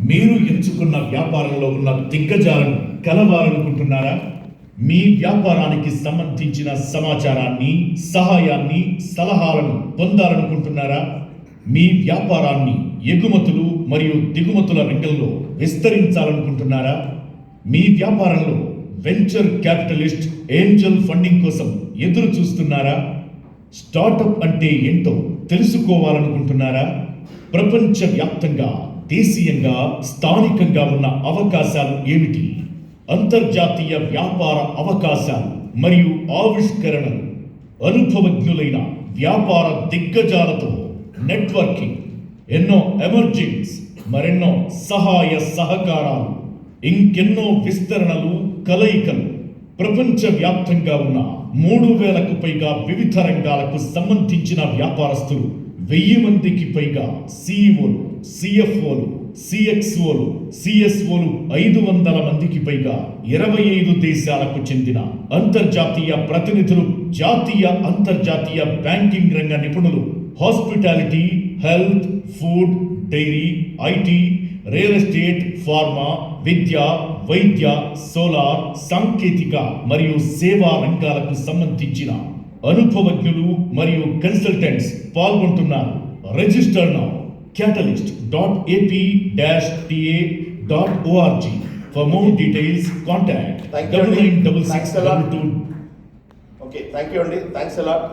మీరు ఎంచుకున్న వ్యాపారంలో ఉన్న దిగ్గజాలను కలవాలనుకుంటున్నారా? మీ వ్యాపారానికి సంబంధించిన సమాచారాన్ని, సహాయాన్ని, సలహాలను పొందాలనుకుంటున్నారా? మీ వ్యాపారాన్ని ఎగుమతులు మరియు దిగుమతుల రంగంలో విస్తరించాలనుకుంటున్నారా? మీ వ్యాపారంలో వెంచర్ క్యాపిటలిస్ట్, ఏంజల్ ఫండింగ్ కోసం ఎదురు చూస్తున్నారా? స్టార్టప్ అంటే ఏంటో తెలుసుకోవాలనుకుంటున్నారా? ప్రపంచవ్యాప్తంగా, దేశీయంగా, స్థానికంగా ఉన్న అవకాశాలు ఏమిటి? అంతర్జాతీయ వ్యాపార అవకాశాలు మరియు ఆవిష్కరణలు, అనుభవజ్ఞులైన వ్యాపార దిగ్గజాలతో నెట్వర్కింగ్, ఎన్నో ఎమర్జింగ్స్, మరెన్నో సహాయ సహకారాలు, ఇంకెన్నో విస్తరణలు, కలయికలు. ప్రపంచవ్యాప్తంగా ఉన్న 3000కు పైగా వివిధ రంగాలకు సంబంధించిన వ్యాపారస్తులు, 1000 మందికి పైగా సిఇఓలు, సిఎఫ్ఓలు, సిఎక్స్ఓలు, సిఎస్ఓలు, 500 మందికి పైగా 25 దేశాలకు చెందిన అంతర్జాతీయ ప్రతినిధులు, జాతీయ అంతర్జాతీయ బ్యాంకింగ్ రంగ నిపుణులు, hospitality, health, food, dairy, IT, real estate, pharma, విద్య, వైద్య, సోలార్, సాంకేతిక మరియు సేవా రంగాలకు సంబంధించిన అనుభవజ్ఞులు మరియు కన్సల్టెంట్స్ పాల్గొంటున్నారు. Register now catalyst.ap-ta.org. For more details, contact 996622. Okay, thank you, Andy. Thanks a lot.